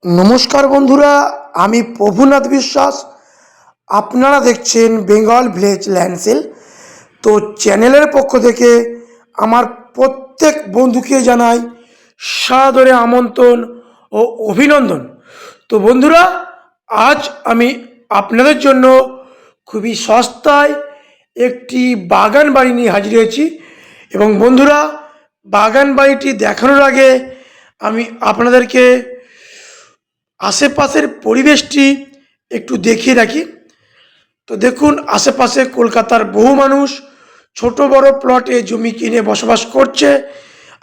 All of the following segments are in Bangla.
নমস্কার বন্ধুরা, আমি প্রভুনাথ বিশ্বাস। আপনারা দেখছেন বেঙ্গল ভিলেজ ল্যান্ড সেল। তো চ্যানেলের পক্ষ থেকে আমার প্রত্যেক বন্ধুকে জানাই সাদরে আমন্ত্রণ ও অভিনন্দন। তো বন্ধুরা, আজ আমি আপনাদের জন্য খুবই সস্তায় একটি বাগান বাড়ি নিয়ে হাজির হয়েছি। এবং বন্ধুরা, বাগান বাড়িটি দেখানোর আগে আমি আপনাদেরকে আশেপাশের পরিবেশটি একটু দেখিয়ে রাখি। তো দেখুন, আশেপাশে কলকাতার বহু মানুষ ছোট বড় প্লটে জমি কিনে বসবাস করছে।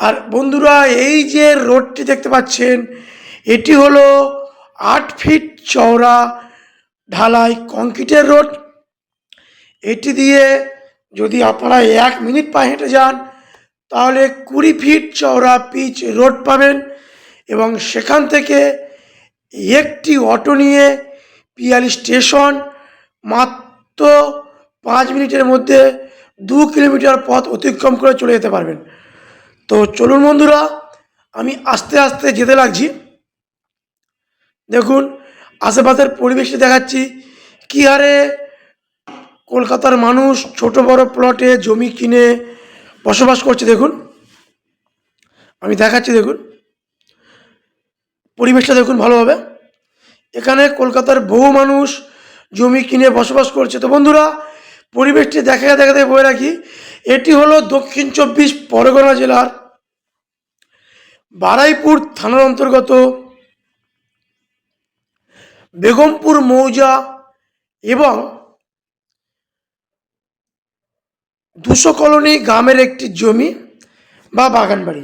আর বন্ধুরা, এই যে রোডটি দেখতে পাচ্ছেন, এটি হলো 8 ফিট চওড়া ঢালাই কংক্রিটের রোড। এটি দিয়ে যদি আপনারা 1 মিনিট পায়ে হেঁটে যান, তাহলে 20 ফিট চওড়া পিচ রোড পাবেন। এবং সেখান থেকে একটি অটো নিয়ে পিয়ালি স্টেশন মাত্র 5 মিনিটের মধ্যে 2 কিলোমিটার পথ অতিক্রম করে চলে যেতে পারবেন। তো চলুন বন্ধুরা, আমি আস্তে আস্তে যেতে লাগছি। দেখুন, আশেপাশের পরিবেশটি দেখাচ্ছি কী হারে কলকাতার মানুষ ছোট বড় প্লটে জমি কিনে বসবাস করছে। দেখুন, আমি দেখাচ্ছি, দেখুন পরিবেশটা দেখুন ভালোভাবে। এখানে কলকাতার বহু মানুষ জমি কিনে বসবাস করছে। তো বন্ধুরা, পরিবেশটি দেখাতে দেখাতে বলে রাখি, এটি হলো দক্ষিণ 24 পরগনা জেলার বারুইপুর থানার অন্তর্গত বেগমপুর মৌজা এবং 200 কলোনি গ্রামের একটি জমি বা বাগান বাড়ি।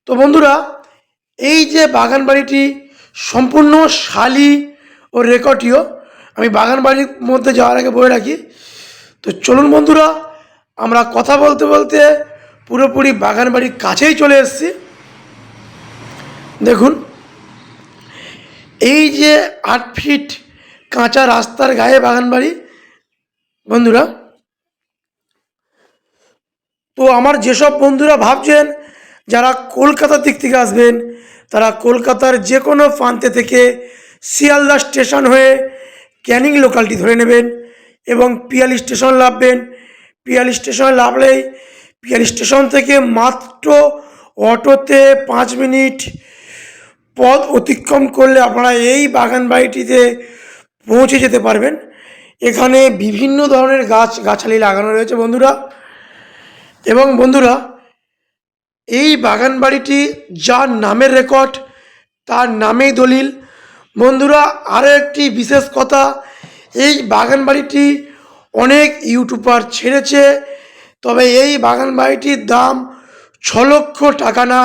তো বন্ধুরা, এই যে বাগান বাড়িটি সম্পূর্ণ শালি ও রেকর্ডীয়। আমি বাগান বাড়ির মধ্যে যাওয়ার আগে বলে রাখি। তো চলুন বন্ধুরা, আমরা কথা বলতে বলতে পুরোপুরি বাগান বাড়ির কাছেই চলে এসেছি। দেখুন, এই যে 8 ফিট কাঁচা রাস্তার গায়ে বাগান বাড়ি বন্ধুরা। তো আমার যেসব বন্ধুরা ভাবছেন যারা কলকাতার দিক থেকে আসবেন, তারা কলকাতার যে কোনো প্রান্তে থেকে শিয়ালদা স্টেশন হয়ে ক্যানিং লোকালটি ধরে নেবেন এবং পিয়ালি স্টেশন নামবেন। পিয়ালি স্টেশনে নামলেই পিয়ালি স্টেশন থেকে মাত্র অটোতে 5 মিনিট পথ অতিক্রম করলে আপনারা এই বাগান বাড়িটিতে পৌঁছে যেতে পারবেন। এখানে বিভিন্ন ধরনের গাছালি লাগানো রয়েছে বন্ধুরা। এবং বন্ধুরা, এই বাগান বাড়িটি যার নামের রেকর্ড তার নামেই দলিল। বন্ধুরা, আরও একটি বিশেষ কথা, এই বাগান বাড়িটি অনেক ইউটিউবার ছেড়েছে, তবে এই বাগান বাড়িটির দাম 6 লক্ষ টাকা না।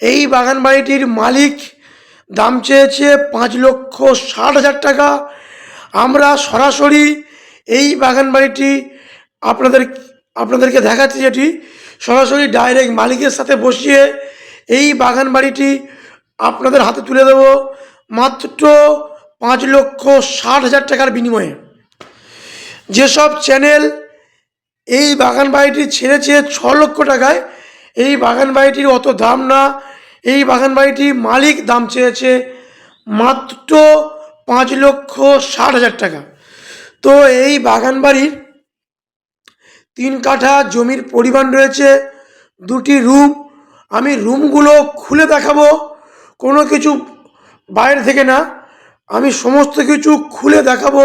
এই বাগান বাড়িটির মালিক দাম চেয়েছে 5,60,000 টাকা। আমরা সরাসরি এই বাগান বাড়িটি আপনাদেরকে দেখাচ্ছি, যেটি সরাসরি ডাইরেক্ট মালিকের সাথে বসিয়ে এই বাগান বাড়িটি আপনাদের হাতে তুলে দেব মাত্র 5,60,000 টাকার বিনিময়ে। যেসব চ্যানেল এই বাগান বাড়িটি ছেড়েছে 6 লক্ষ টাকায়, এই বাগান বাড়িটির অত দাম না। এই বাগান বাড়িটির মালিক দাম চেয়েছে মাত্র 5,60,000 টাকা। তো এই বাগান বাড়ির 3 কাঠা জমির পরিমাণ রয়েছে, 2টি রুম। আমি রুমগুলো খুলে দেখাবো, কোনো কিছু বাইরে থেকে না, আমি সমস্ত কিছু খুলে দেখাবো।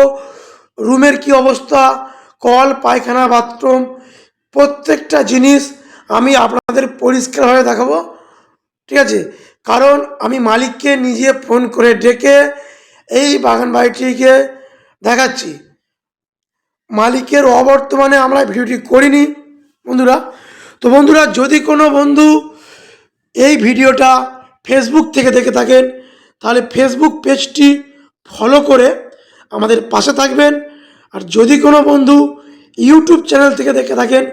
রুমের কি অবস্থা, কল পায়খানা বাথরুম প্রত্যেকটা জিনিস আমি আপনাদের পরিষ্কারভাবে দেখাবো, ঠিক আছে? কারণ আমি মালিককে নিজে ফোন করে ডেকে এই বাগান বাড়িটিকে দেখাচ্ছি। মালিকের অবর্তমানে আমরা ভিডিওটি করিনি বন্ধুরা। তো বন্ধুরা, যদি কোনো বন্ধু এই ভিডিওটা ফেসবুক থেকে দেখে থাকেন, তাহলে ফেসবুক পেজটি ফলো করে আমাদের পাশে থাকবেন। আর যদি কোনো বন্ধু ইউটিউব চ্যানেল থেকে দেখে থাকেন,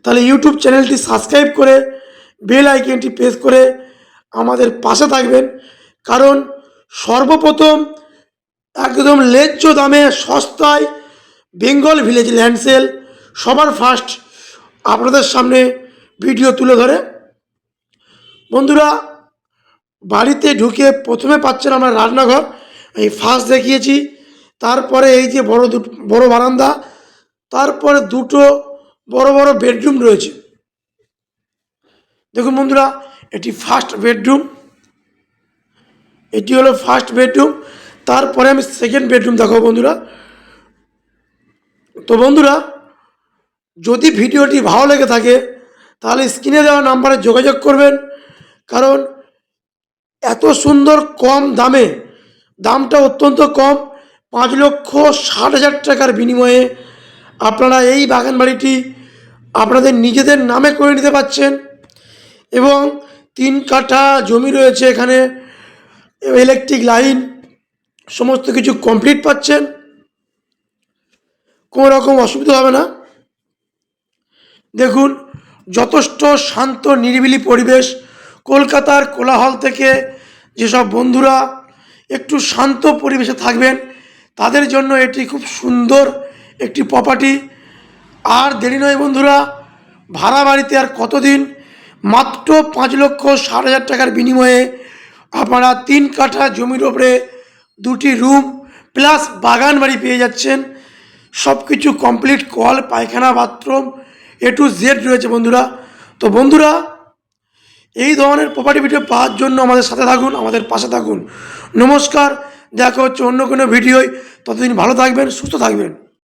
তাহলে ইউটিউব চ্যানেলটি সাবস্ক্রাইব করে বেল আইকনটি প্রেস করে আমাদের পাশে থাকবেন। কারণ সর্বপ্রথম একদম ন্যায্য দামে সস্তায় বেঙ্গল ভিলেজ ল্যান্ড সেল সবার ফার্স্ট আপনাদের সামনে ভিডিও তুলে ধরে। বন্ধুরা, বাড়িতে ঢুকে প্রথমে পাচ্ছেন আমরা রান্নাঘর, এই ফার্স্ট দেখিয়েছি, তারপরে এই যে বড় বারান্দা, তারপরে দুটো বড় বড় বেডরুম রয়েছে। দেখুন বন্ধুরা, এটি ফার্স্ট বেডরুম, এটি হলো ফার্স্ট বেডরুম। তারপরে আমি সেকেন্ড বেডরুম দেখাবো বন্ধুরা। তো বন্ধুরা, যদি ভিডিওটি ভালো লেগে থাকে তাহলে স্ক্রিনে দেওয়া নাম্বারে যোগাযোগ করবেন, কারণ এত সুন্দর কম দামে, দামটা অত্যন্ত কম, 5,60,000 টাকার বিনিময়ে আপনারা এই বাগান বাড়িটি আপনাদের নিজেদের নামে করে নিতে পারছেন। এবং 3 কাঠা জমি রয়েছে এখানে, ইলেকট্রিক লাইন সমস্ত কিছু কমপ্লিট পাচ্ছেন, কোনো রকম অসুবিধা হবে না। দেখুন, যথেষ্ট শান্ত নিরিবিলি পরিবেশ। কলকাতার কোলাহল থেকে যেসব বন্ধুরা একটু শান্ত পরিবেশে থাকবেন তাদের জন্য এটি খুব সুন্দর একটি প্রপার্টি। আর দেরি নয় বন্ধুরা, ভাড়া বাড়িতে আর কতদিন, মাত্র 5,60,000 টাকার বিনিময়ে আপনারা 3 কাঠা জমির ওপরে 2টি রুম প্লাস বাগান বাড়ি পেয়ে যাচ্ছেন। সব কিছু কমপ্লিট, কল, পায়খানা, বাথরুম A to Z রয়েছে বন্ধুরা। তো বন্ধুরা, এই ধরনের প্রপার্টি ভিডিও পাওয়ার জন্য আমাদের সাথে থাকুন, আমাদের পাশে থাকুন। নমস্কার, দেখা হচ্ছে অন্য কোনো ভিডিওয়। ততদিন ভালো থাকবেন, সুস্থ থাকবেন।